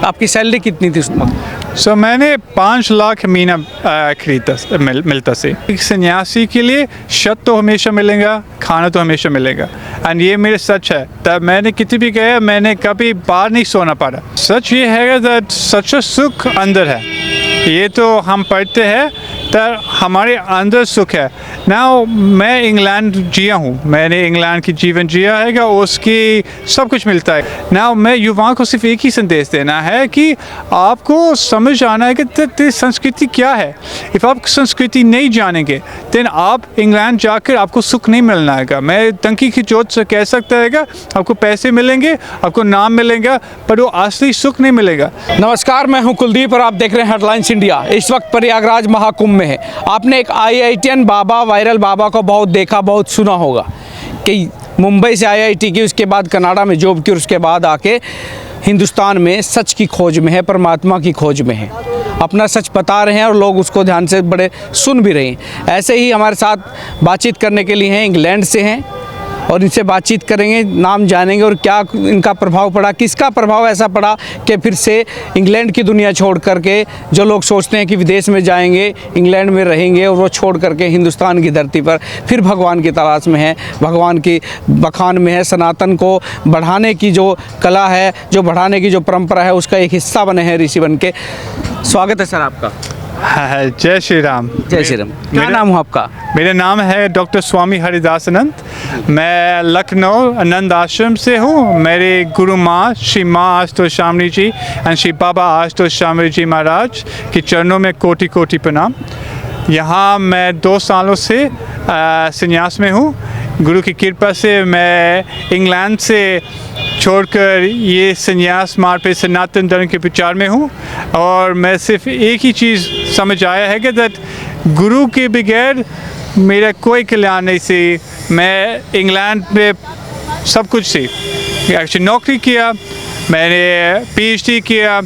आपकी सैलरी कितनी थी उस वक्त? सो मैंने 5 लाख महीना खरीदा मिलता से। एक सन्यासी के लिए छत तो हमेशा मिलेगा, खाना तो हमेशा मिलेगा, एंड ये मेरे सच है। तब मैंने कितनी भी गया, मैंने कभी बाहर नहीं सोना पड़ा। सच ये है दैट सच्चा सुख अंदर है। ये तो हम पढ़ते हैं तो हमारे अंदर सुख है ना। मैं इंग्लैंड जिया हूँ, मैंने इंग्लैंड की जीवन जिया है कि उसकी सब कुछ मिलता है ना। मैं युवाओं को सिर्फ एक ही संदेश देना है कि आपको समझ आना है कि संस्कृति क्या है। इफ़ आप संस्कृति नहीं जानेंगे तो आप इंग्लैंड जाकर आपको सुख नहीं मिलना है। मैं टंकी की जोत से कह सकता है कि आपको पैसे मिलेंगे, आपको नाम मिलेगा, पर वो असली सुख नहीं मिलेगा। नमस्कार, मैं हूं कुलदीप और आप देख रहे हैं हेडलाइंस इंडिया। इस वक्त प्रयागराज महाकुंभ में है। आपने एक IITian बाबा, वायरल बाबा को बहुत देखा, बहुत सुना होगा कि मुंबई से IIT की, उसके बाद कनाडा में जॉब की, उसके बाद आके हिंदुस्तान में सच की खोज में है, परमात्मा की खोज में है, अपना सच बता रहे हैं और लोग उसको ध्यान से बड़े सुन भी रहे हैं। ऐसे ही हमारे साथ बातचीत करने के लिए हैं, इंग्लैंड से हैं और इनसे बातचीत करेंगे, नाम जानेंगे और क्या इनका प्रभाव पड़ा, किसका प्रभाव ऐसा पड़ा कि फिर से इंग्लैंड की दुनिया छोड़ करके, जो लोग सोचते हैं कि विदेश में जाएंगे, इंग्लैंड में रहेंगे, और वो छोड़ करके हिंदुस्तान की धरती पर फिर भगवान की तलाश में है, भगवान की बखान में है, सनातन को बढ़ाने की जो कला है, जो बढ़ाने की जो परंपरा है, उसका एक हिस्सा बने हैं ऋषि बन के। स्वागत है सर आपका। जय श्री राम। जय श्री राम। क्या नाम है आपका? मेरा नाम है डॉक्टर स्वामी हरिदास अनंत। मैं लखनऊ आनंद आश्रम से हूँ। मेरे गुरु माँ श्री माँ आशुतोष शामली जी एंड श्री बाबा आशुतोष शामली जी महाराज के चरणों में कोटि कोटि प्रणाम। यहाँ मैं 2 सालों से संन्यास में हूँ। गुरु की कृपा से मैं इंग्लैंड से छोड़कर ये संन्यास मार्ग पे सनातन धर्म के प्रचार में हूँ, और मैं सिर्फ एक ही चीज़ समझ आया है कि दैट गुरु के बगैर मेरा कोई कल्याण नहीं सी। मैं इंग्लैंड में सब कुछ सी, एक्चुअली नौकरी किया, मैंने PhD किया,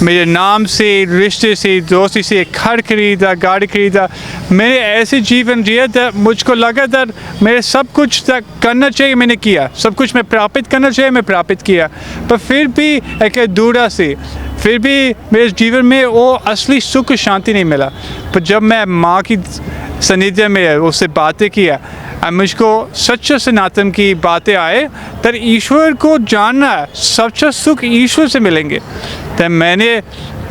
मेरे नाम से, रिश्ते से, दोस्ती से घर खरीदा, गाड़ी खरीदा। मैंने ऐसे जीवन जिया था, मुझको लगा था मेरे सब कुछ करना चाहिए, मैंने किया। सब कुछ मैं प्राप्त करना चाहिए, मैं प्राप्त किया, पर फिर भी एक अधूरा से, फिर भी मेरे जीवन में वो असली सुख शांति नहीं मिला। पर जब मैं माँ की सानिध्य में उससे बातें किया, मुझको सच्चा सनातन की बातें आए, तब ईश्वर को जानना, सच्चा सुख ईश्वर से मिलेंगे। तब मैंने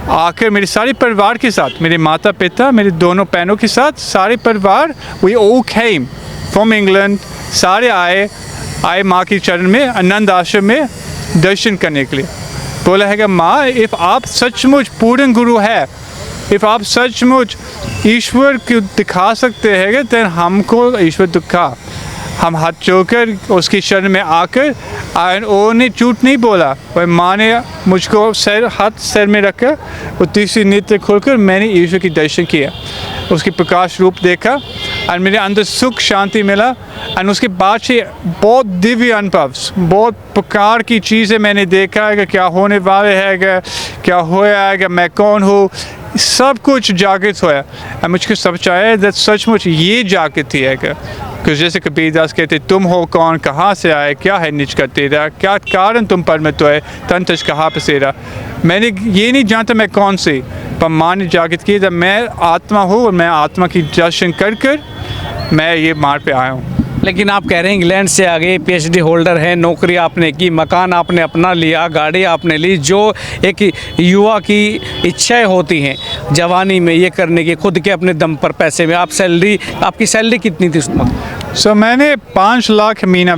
आकर मेरे सारे परिवार के साथ, मेरे माता पिता, मेरे दोनों बहनों के साथ, सारे परिवार, we all came from England, सारे आए माँ के चरण में, आनंद आश्रम में दर्शन करने के लिए। बोला है कि माँ, इफ़ आप सचमुच पूर्ण गुरु है, इफ़ आप सचमुच ईश्वर को दिखा सकते हैं तो हमको ईश्वर दिखा। हम हाथ जोड़कर उसके शरण में आकर, उन्होंने झूठ नहीं बोला, वह माँ ने मुझको हाथ सर में रखकर, वो तीसरी नेत्र खोलकर मैंने ईश्वर की दर्शन किया, उसकी प्रकाश रूप देखा और मेरे अंदर सुख शांति मिला। और उसके बाद से बहुत दिव्य अनुभव, बहुत प्रकार की चीज़ें मैंने देखा है कि क्या होने वाले है, क्या होया है, कि मैं कौन हूँ, सब कुछ जागृत होया। और मुझको समझ आया कि सचमुच ये जागृत ही है कि जैसे कबीरदास कहते, तुम हो कौन, कहाँ से आए, क्या है निज का तेरा, क्या कारण तुम पर में तो है, तन तज कहाँ पसेरा। मैंने ये नहीं जानता मैं कौन से, पर माँ ने जागृत किया, मैं आत्मा हूँ और मैं आत्मा की दर्शन कर मैं ये मार्ग पे आया हूँ। लेकिन आप कह रहे हैं इंग्लैंड से आ गए, PhD होल्डर है, नौकरी आपने की, मकान आपने अपना लिया, गाड़ी आपने ली, जो एक युवा की इच्छाएं होती हैं जवानी में ये करने की, खुद के अपने दम पर पैसे में। आपकी सैलरी कितनी थी उस वक्त? सो मैंने 5 लाख महीना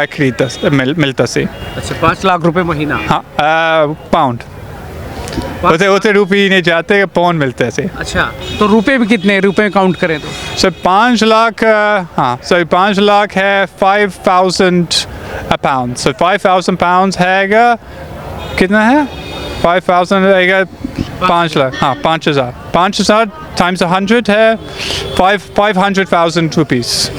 खरीदा मिलता से। अच्छा, 5 लाख रुपए महीना? हाँ, पाउंड उतने रुपये नहीं जाते, पौन मिलते से। अच्छा, तो रुपए भी कितने, रुपए काउंट करें तो? सर 5 लाख, हाँ सॉरी 5 लाख है 5000 पाउंड। सो 5000 पाउंड हैगा, कितना है 5000 रहेगा 5 लाख, हाँ 5000 टाइम्स 100 है 500,000 रुपीज़।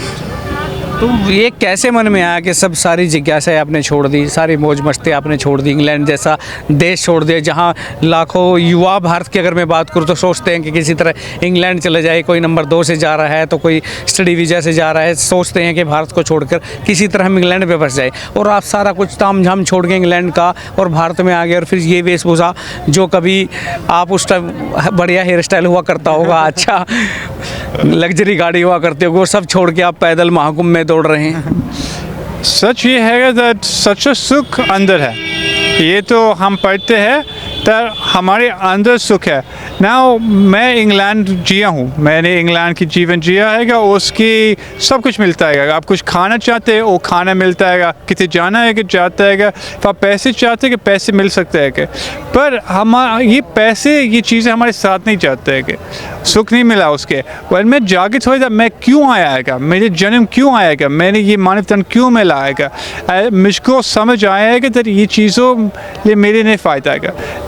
तो ये कैसे मन में आया कि सब सारी जिज्ञासाएं आपने छोड़ दी, सारी मौज मस्ती आपने छोड़ दी, इंग्लैंड जैसा देश छोड़ दिया जहाँ लाखों युवा, भारत की अगर मैं बात करूँ तो सोचते हैं कि किसी तरह इंग्लैंड चले जाए, कोई नंबर 2 से जा रहा है तो कोई स्टडी वीज़ा से जा रहा है, सोचते हैं कि भारत को छोड़कर किसी तरह हम इंग्लैंड में बस जाए, और आप सारा कुछ ताम झाम छोड़ के इंग्लैंड का और भारत में आ गए, और फिर ये वेशभूषा जो कभी आप उस टाइम बढ़िया हेयर स्टाइल हुआ करता होगा, अच्छा लग्जरी गाड़ी हुआ करते होगे, वो सब छोड़ के आप पैदल महाकुंभ में दौड़ रहे हैं। सच ये है कि सच सुख अंदर है, ये तो हम पढ़ते हैं तो हमारे अंदर सुख है ना। मैं इंग्लैंड जिया हूँ, मैंने इंग्लैंड की जीवन जिया है, उसकी सब कुछ मिलता है। आप कुछ खाना चाहते हैं वो खाना मिलता है, कितने जाना है कि जाता है, तो आप पैसे चाहते हैं कि पैसे मिल सकते हैं कि, पर हम ये पैसे ये चीज़ें हमारे साथ नहीं जाते हैं कि सुख नहीं मिला उसके। वह मैं जागृत हो, मैं क्यों आया है, मेरे जन्म क्यों आया है, मैंने ये मानव तन क्यों मिला है, मुझको समझ आया है कि तो ये चीज़ों ये मेरे नहीं फ़ायदा है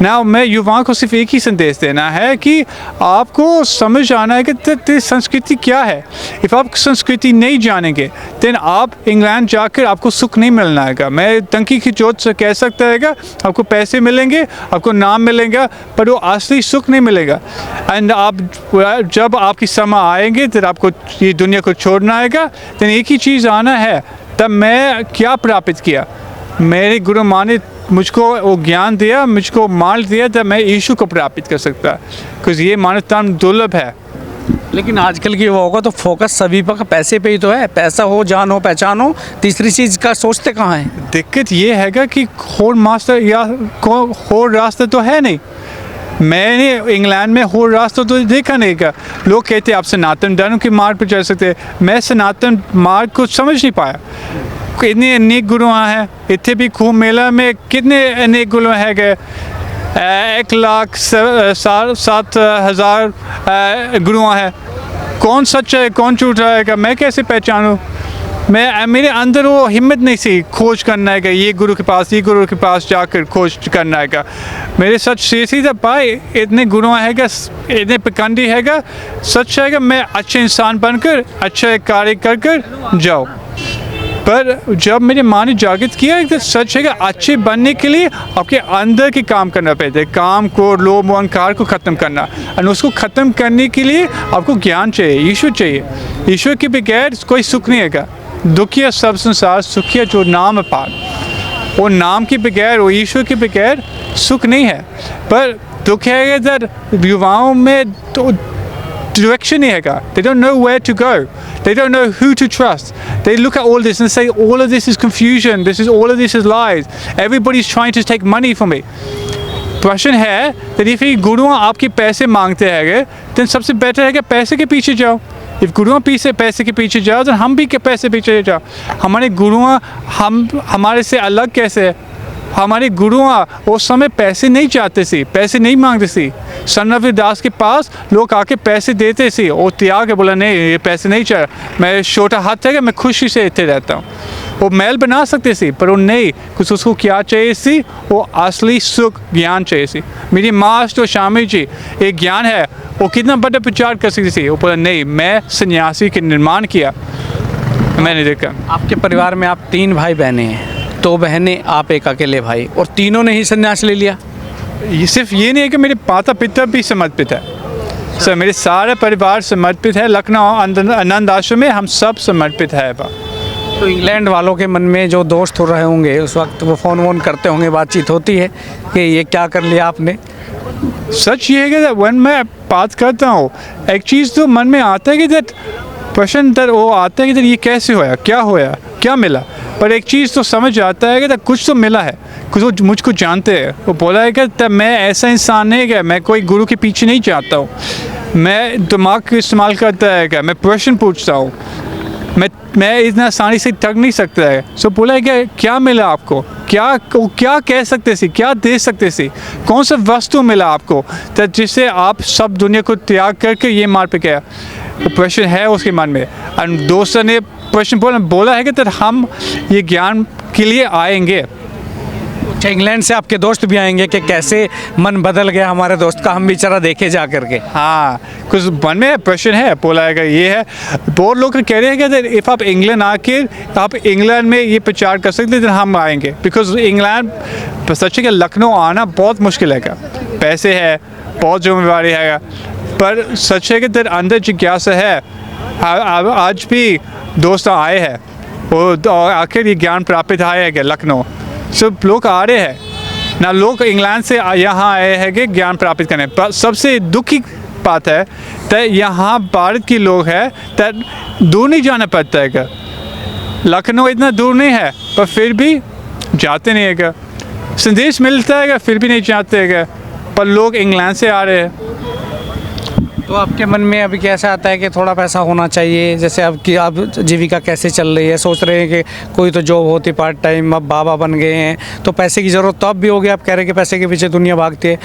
ना। मैं युवाओं को सिर्फ एक ही संदेश देना है कि आपको समझ आना है कि संस्कृति क्या है। इफ़ आप संस्कृति नहीं जानेंगे तो आप इंग्लैंड जाकर आपको सुख नहीं मिलना है। मैं टंकी की जोत से कह सकता है आपको पैसे मिलेंगे, आपको नाम मिलेगा, पर वो असली सुख नहीं मिलेगा। एंड आप जब आपकी समय आएंगे तो आपको ये दुनिया को छोड़ना है, तो एक ही चीज़ आना है। तब मैं क्या प्राप्त किया, मेरे गुरु माँ ने मुझको वो ज्ञान दिया, मुझको माल दिया, तब मैं यीशु को प्राप्त कर सकता, क्योंकि ये मानवता दुर्लभ है। लेकिन आजकल की युवाओं का तो फोकस सभी पर पैसे पे ही तो है, पैसा हो, जान हो, पहचान हो, तीसरी चीज़ का सोचते कहाँ हैं। दिक्कत ये है कि होर मास्टर या होर रास्ता तो है नहीं। मैंने इंग्लैंड में होर रास्ता तो देखा नहीं का। लोग कहते आप सनातन धर्म के मार्ग पर चल सकते, मैं सनातन मार्ग को समझ नहीं पाया। कितने अनेक गुरु हैं, इतने भी खूब मेला में कितने अनेक गुरु हैं गए, 1,07,000 गुरु हैं। कौन सच्चा है कौन झूठा है, मैं कैसे पहचानूँ। मेरे अंदर वो हिम्मत नहीं सी खोज करना है, ये गुरु के पास, ये गुरु के पास जाकर खोज करना है। मेरे सच से था भाई, इतने गुरु है, इतने पिकंडी है, सच है मैं अच्छे इंसान बनकर अच्छे कार्य कर जाओ। पर जब मेरे माँ ने जागृत किया तो सच है कि अच्छे बनने के लिए आपके अंदर के काम करना पड़ता है, काम को, लोभ अहंकार को ख़त्म करना, और उसको ख़त्म करने के लिए आपको ज्ञान चाहिए, ईश्वर चाहिए। ईश्वर के बगैर कोई सुख नहीं है। दुखिया सब संसार सुखिया जो नाम पार, वो नाम के बगैर, वो ईश्वर के बगैर सुख नहीं है। पर दुख है इधर युवाओं में तो direction नहीं है। They don't know where to go. They don't know who to trust. They look at all this and say all of this is confusion. All of this is lies. Everybody's trying to take money from me. प्रश्न है कि if गुरु आपके पैसे मांगते हैं तो सबसे better है कि पैसे के पीछे जाओ। इफ़ गुरुओं पैसे के पीछे जाओ तो हम भी के पैसे पीछे जाओ। हमारे गुरुओं हमारे से अलग कैसे है। हमारे गुरुओं उस समय पैसे नहीं चाहते सी, पैसे नहीं मांगते सी। सन रविदास के पास लोग आके पैसे देते सी, वो त्याग के बोला नहीं ये पैसे नहीं चाहिए, मैं छोटा हाथ है कि मैं खुशी से इतने रहता हूँ। वो महल बना सकते सी, पर वो नहीं, कुछ उसको क्या चाहिए सी, वो असली सुख ज्ञान चाहिए सी। मेरी माँ तो स्वामी जी एक ज्ञान है, वो कितना बड़ा प्रचार कर सकती थी, वो बोला नहीं मैं सन्यासी के निर्माण किया। मैंने देखा आपके परिवार में आप 3 भाई बहनें हैं, 2 बहनें, आप एक अकेले भाई, और तीनों ने ही संन्यास ले लिया। ये सिर्फ ये नहीं है कि मेरे माता पिता भी समर्पित है, सर मेरे सारे परिवार समर्पित है। लखनऊ आनंद आश्रम में हम सब समर्पित है। तो इंग्लैंड वालों के मन में जो दोस्त हो रहे होंगे उस वक्त वो फ़ोन वोन करते होंगे, बातचीत होती है कि ये क्या कर लिया आपने। सच ये है कि वन मैं बात करता हूँ, एक चीज़ तो मन में आता है कि दैट प्रश्न तर वो आता है कि ये कैसे होया, क्या मिला। पर एक चीज़ तो समझ आता है कि कुछ तो मिला है, कुछ वो मुझको जानते हैं। वो बोला है कि तब मैं ऐसा इंसान नहीं है, मैं कोई गुरु के पीछे नहीं जाता हूँ, मैं दिमाग का इस्तेमाल करता है, क्या मैं प्रश्न पूछता हूँ, मैं इतना आसानी से थक नहीं सकता है। सो बोला है कि क्या मिला आपको, क्या कह सकते थे, क्या दे सकते थे, कौन सा वस्तु मिला आपको तो जिससे आप सब दुनिया को त्याग करके ये मार्ग पे गया। वो प्रश्न है उसके मन में, और दोस्तों ने प्रश्न बोला है कि हम ये ज्ञान के लिए आएंगे। अच्छा, इंग्लैंड से आपके दोस्त भी आएंगे कि कैसे मन बदल गया हमारे दोस्त का, हम बेचारा देखे जा करके। हाँ, कुछ मन में प्रश्न है, बोला है ये है। बहुत लोग कह रहे हैं कि इफ़ आप इंग्लैंड आके आप इंग्लैंड में ये प्रचार कर सकते हैं, हम आएंगे। बिकॉज इंग्लैंड सच है कि लखनऊ आना बहुत मुश्किल है, पैसे है, बहुत जिम्मेवारी है, पर सच है कि तेरे अंदर जिज्ञासा है। आज भी दोस्त आए हैं और आखिर ये ज्ञान प्राप्त आए हैं कि लखनऊ सब लोग आ रहे हैं ना, लोग इंग्लैंड से यहाँ आए हैं कि ज्ञान प्राप्त करने। पर सबसे दुख की बात है तो यहाँ भारत के लोग हैं तो दूर नहीं जाना पड़ता है, लखनऊ इतना दूर नहीं है पर फिर भी जाते नहीं है, संदेश मिलता है फिर भी नहीं जाते हैं, पर लोग इंग्लैंड से आ रहे हैं। तो आपके मन में अभी कैसा आता है कि थोड़ा पैसा होना चाहिए, जैसे अब कि आप जीविका कैसे चल रही है, सोच रहे हैं कि कोई तो जॉब होती पार्ट टाइम, अब बाबा बन गए हैं तो पैसे की ज़रूरत तो अब भी होगी। आप कह रहे हैं कि पैसे के पीछे दुनिया भागती है,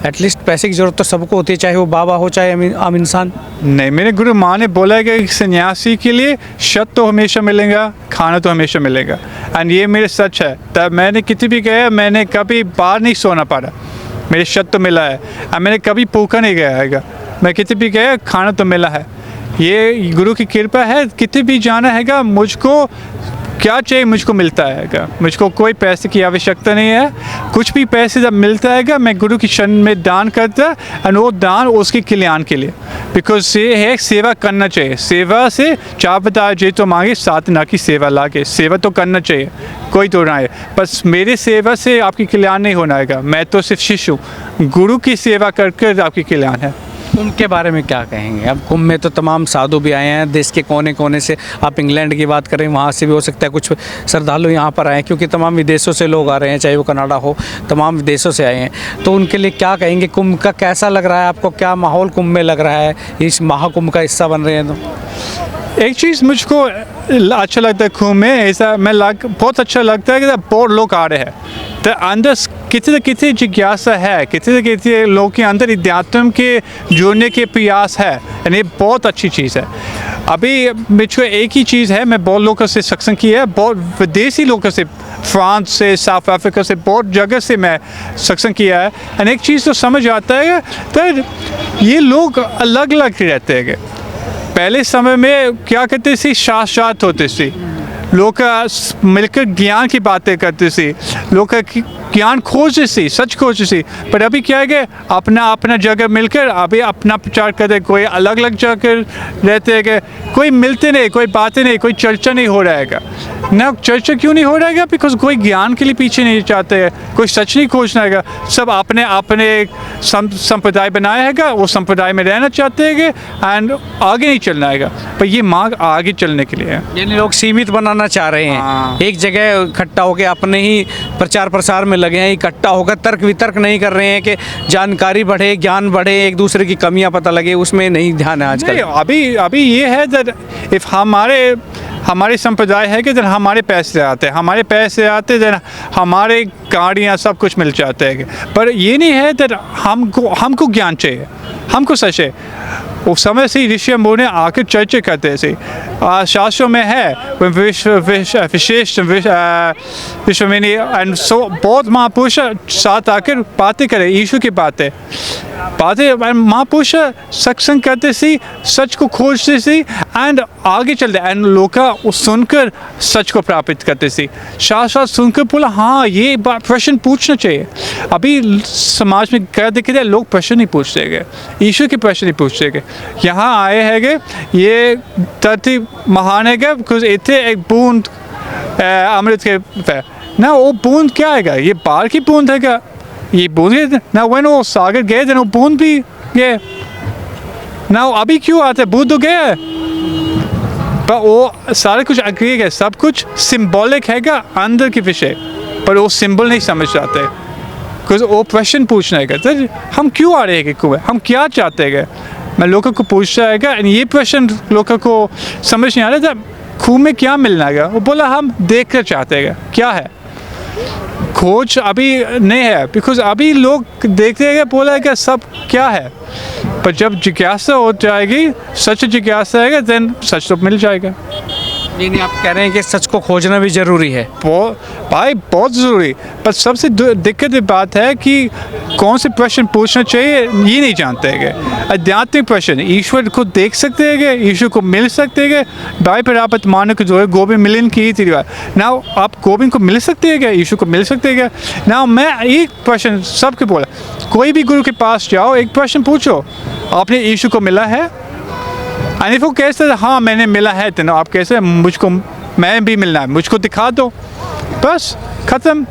एटलीस्ट पैसे की ज़रूरत तो सबको होती है, चाहे वो बाबा हो चाहे आम इंसान। नहीं, मेरे गुरु माँ ने बोला है कि सन्यासी के लिए छत तो हमेशा मिलेगा, खाना तो हमेशा मिलेगा, एंड ये मेरे सच है। तब मैंने कितनी भी गया, मैंने कभी बाहर नहीं सोना पड़ा, मेरे छत तो मिला है, और मैंने कभी भूखा नहीं गया है, मैं कितने भी गया खाना तो मिला है। ये गुरु की कृपा है, कितने भी जाना है मुझको क्या चाहिए मुझको मिलता है, मुझको कोई पैसे की आवश्यकता नहीं है। कुछ भी पैसे जब मिलता है मैं गुरु की शरण में दान करता है, और वो दान उसके कल्याण के लिए, बिकॉज ये है सेवा करना चाहिए। सेवा से चार बताया जे तो मांगे साथ ना की सेवा लागे, सेवा तो करना चाहिए, कोई तो ना है। बस मेरे सेवा से आपकी कल्याण नहीं होना है, मैं तो सिर्फ शिष्य हूँ, गुरु की सेवा करके आपकी कल्याण है। कुंभ के बारे में क्या कहेंगे? अब कुंभ में तो तमाम साधु भी आए हैं देश के कोने कोने से, आप इंग्लैंड की बात करें वहाँ से भी हो सकता है कुछ श्रद्धालु यहाँ पर आए, क्योंकि तमाम विदेशों से लोग आ रहे हैं, चाहे वो कनाडा हो, तमाम विदेशों से आए हैं। तो उनके लिए क्या कहेंगे? कुंभ का कैसा लग रहा है आपको? क्या माहौल कुंभ में लग रहा है, इस महाकुंभ का हिस्सा बन रहे हैं तो? एक चीज़ मुझको अच्छा लगता है कुंभ में, ऐसा बहुत अच्छा लगता है कि बहुत लोग आ रहे हैं, तो अंदर कितने जिज्ञासा है, कितने लोग के अंदर अध्यात्म के जुड़ने के प्रयास है, यानी बहुत अच्छी चीज़ है। अभी मुझको एक ही चीज़ है, मैं बहुत लोगों से सत्संग किया है, बहुत विदेशी लोगों से, फ्रांस से, साउथ अफ्रीका से, बहुत जगह से मैं सत्संग किया है, और एक चीज़ तो समझ आता है तो ये लोग अलग अलग रहते हैं। पहले समय में क्या करते थे, शास्त्रार्थ होते थे, लोग मिलकर ज्ञान की बातें करते थे, लोग ज्ञान खोजते थे, सच खोजते थे। पर अभी क्या है कि अपना अपना जगह मिलकर अभी अपना प्रचार करते, कोई अलग अलग जगह रहते हैं, कि कोई मिलते नहीं, कोई बातें नहीं, कोई चर्चा नहीं हो रहा है ना। चर्चा क्यों नहीं हो रहा है? बिकॉज कोई ज्ञान के लिए पीछे नहीं चाहते हैं, कोई सच नहीं खोजना है, सब अपने अपने संप्रदाय बनाया है, वो संप्रदाय में रहना चाहते हैं एंड आगे नहीं चलना है। पर ये मार्ग आगे चलने के लिए है, यानी लोग सीमित बनाना चाह रहे हैं। हाँ। एक जगह इकट्ठा होकर अपने ही प्रचार प्रसार में लगे हैं, इकट्ठा होकर तर्क वितर्क नहीं कर रहे हैं कि जानकारी बढ़े, ज्ञान बढ़े, एक दूसरे की कमियां पता लगे, उसमें नहीं ध्यान है आजकल। अभी ये है इफ हमारे संप्रदाय है कि जन हमारे पैसे आते हैं, जन हमारे गाड़ियाँ सब कुछ मिल जाते हैं, पर ये नहीं है कि हमको ज्ञान चाहिए, हमको सच है। उस समय से ऋषि मुनि आकर चर्चा करते थे, शास्त्रों में है विशेष विश्वमिनी एंड सो बहुत महापुरुष साथ आकर बातें करें, ईश्वर की बातें महापुरुष सत्संग करते थे, सच को खोजते थे एंड आगे चलते, एंड लोग सुनकर सच को प्राप्त करते थे। शास्त्र सुनकर बोला हाँ ये प्रश्न पूछना चाहिए। अभी समाज में क्या दिखते हैं, लोग प्रश्न नहीं पूछते गए, ईश्वर के प्रश्न नहीं पूछते गए। यहाँ आए हैं ये धरती महान है, बिकॉज इतने एक बूंद अमृत के ना, वो बूंद क्या है, ये बाढ़ की बूंद है क्या, ये बूंद ना, when वो सागर गए थे वो बूंद भी गए ना, अभी क्यों आते, बूंद तो गए, पर वो सारे कुछ अग्री है, सब कुछ सिंबॉलिक है अंदर के विषय, पर वो सिंबल नहीं समझ जाते, बिकॉज वो प्रश्न पूछना है तो हम क्यों आ रहे हैं कुएं, हम क्या चाहते हैं। मैं लोगों को पूछता है ये प्रश्न लोगों को समझ नहीं आ रहा था, खूह में क्या मिलना है, वो बोला हम देखना चाहते हैं क्या है, खोज अभी नहीं है, बिकॉज अभी लोग देखते हैं बोला है कि सब क्या है, पर जब जिज्ञासा हो जाएगी, सच जिज्ञासा है देन सच तो मिल जाएगा। नहीं, आप कह रहे हैं कि सच को खोजना भी ज़रूरी है। भाई बहुत ज़रूरी। पर सबसे दिक्कत की बात है कि कौन से प्रश्न पूछना चाहिए ये नहीं जानते हैं कि आध्यात्मिक प्रश्न ईश्वर को देख सकते हैं कि ईश्वर को मिल सकते हैं कि भाई फिर आप मानो कि जो है गोविंद मिलन की थी ना, आप गोविंद को मिल सकते हैं क्या, ईश्वर को मिल सकते हैं क्या ना। मैं एक प्रश्न सबके बोला, कोई भी गुरु के पास जाओ, एक प्रश्न पूछो, आपने ईश्वर को मिला है? और वो कैसे हाँ मैंने मिला है, तो आप कैसे मुझको मैं भी मिलना है, मुझको दिखा दो, बस ख़त्म।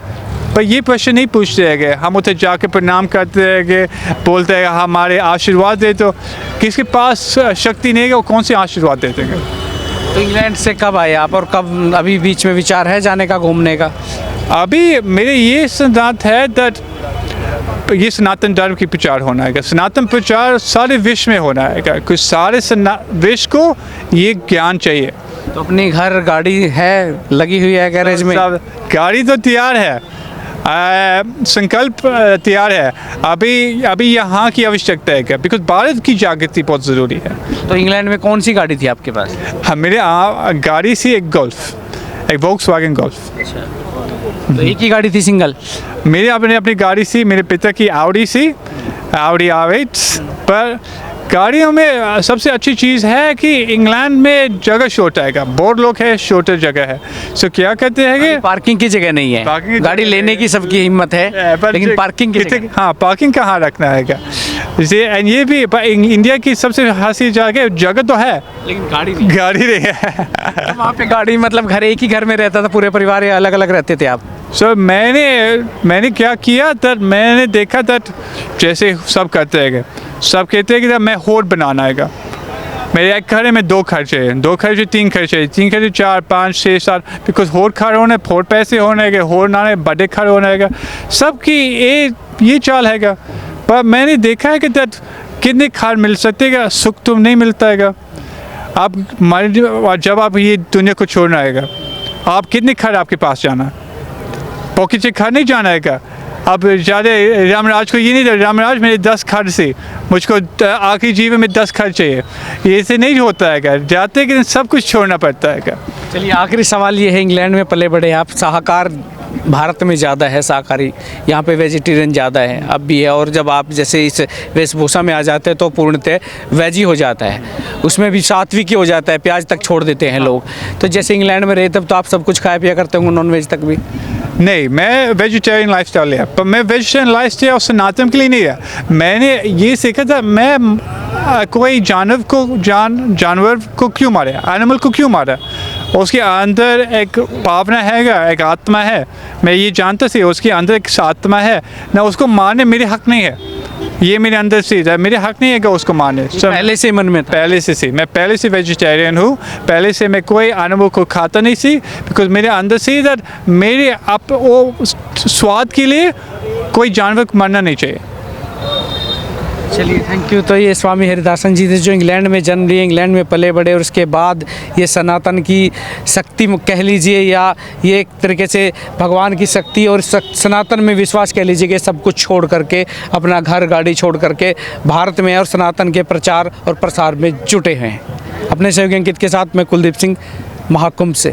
पर ये प्रश्न नहीं पूछते हैं कि हम उधर जाके प्रणाम करते हैं कि बोलते हैं हमारे आशीर्वाद दे, तो किसके पास शक्ति नहीं है वो कौन से आशीर्वाद देते हैं। तो इंग्लैंड से कब आए आप और कब अभी बीच में विचार है जाने का, घूमने का? अभी मेरे ये सिद्धांत है दैट ये सनातन धर्म की प्रचार होना है, सनातन प्रचार सारे विश्व में होना है, कुछ सारे विश्व को ये ज्ञान चाहिए। तो अपनी घर गाड़ी है लगी हुई है गैरेज में? गाड़ी तो तैयार है, संकल्प तैयार है, अभी यहाँ की आवश्यकता है क्या, बिकॉज भारत की जागृति बहुत ज़रूरी है। तो इंग्लैंड में कौन सी गाड़ी थी आपके पास? हाँ मेरे गाड़ी सी एक गोल्फ, एक वोक्सवैगन गोल्फ। तो एक ही गाड़ी थी सिंगल? मेरे अपनी गाड़ी सी, मेरे पिता की आउडी सी, आउडी R8। पर गाड़ियों में सबसे अच्छी चीज़ है कि इंग्लैंड में जगह छोटा है, बहुत लोग है, छोटा जगह है, सो क्या कहते हैं कि पार्किंग की जगह नहीं है, गाड़ी लेने की सबकी हिम्मत है लेकिन पार्किंग की जगह। हाँ पार्किंग कहाँ रखना है क्या, ये भी इंडिया की सबसे हंसी जगह तो है लेकिन गाड़ी नहीं है। तो वहाँ पे गाड़ी मतलब घर एक ही घर में रहता था पूरे परिवार, या अलग अलग रहते थे आप? सो मैंने क्या किया था, मैंने देखा था जैसे सब करते हैं, सब कहते हैं कि मैं होड़ बनाना है, मेरे एक घर में 2 खर्चे हैं, 2 खर्चे 3 खर्चे, 3 खर्चे 4 5 6 7, बिकॉज होड़ खर होने, फोड़ पैसे होने के, होड़ ना बड़े खर होने का, सबकी ये चाल है। पर मैंने देखा है कि कितने खर मिल सकते हैं, सुख तुम नहीं मिलता है। आप जब आप ये दुनिया को छोड़ना है, आप कितने खर आपके पास जाना, पॉकेट से खर नहीं जाना है। अब ज़्यादा रामराज को ये नहीं, रामराज मेरे 10 खर से, मुझको आखिरी जीवन में 10 खर चाहिए, ये से नहीं होता है, जाते कि सब कुछ छोड़ना पड़ता है। चलिए आखिरी सवाल ये है, इंग्लैंड में पले बड़े आप, शाकाहार भारत में ज़्यादा है, शाकाहारी यहाँ पे वेजिटेरियन ज़्यादा है अब भी है, और जब आप जैसे इस वेशभूषा में आ जाते हैं तो पूर्णतः वेजी हो जाता है, उसमें भी सात्विक हो जाता है, प्याज तक छोड़ देते हैं लोग। तो जैसे इंग्लैंड में रहे तब तो आप सब कुछ खाया पिया करते होंगे, नॉन वेज तक भी? नहीं, मैं वेजिटेरियन लाइफस्टाइल है, पर मैं वेजिटेरियन लाइफस्टाइल सनातन के लिए नहीं है। मैंने ये सीखा था, मैं कोई जानवर को क्यों मारे, एनिमल को क्यों मारा, उसके अंदर एक भावना है, एक आत्मा है, मैं ये जानता सी उसके अंदर एक आत्मा है ना, उसको मारने मेरे हक नहीं है, ये मेरे अंदर से है, मेरे हक नहीं है कि उसको मारने। पहले से मन में था? पहले से मैं पहले से वेजिटेरियन हूँ, पहले से मैं कोई एनिमल को खाता नहीं सी, बिकॉज मेरे अंदर से दैट मेरे वो स्वाद के लिए कोई जानवर को मरना नहीं चाहिए। चलिए थैंक यू। तो ये स्वामी हरिदासन जी थे जो इंग्लैंड में जन्म लिए, इंग्लैंड में पले बड़े, और उसके बाद ये सनातन की शक्ति कह लीजिए, या ये एक तरीके से भगवान की शक्ति और सनातन में विश्वास कह लीजिए कि सब कुछ छोड़ करके, अपना घर गाड़ी छोड़ करके भारत में और सनातन के प्रचार और प्रसार में जुटे हैं। अपने सहयोगी अंकित के साथ मैं कुलदीप सिंह, महाकुंभ से।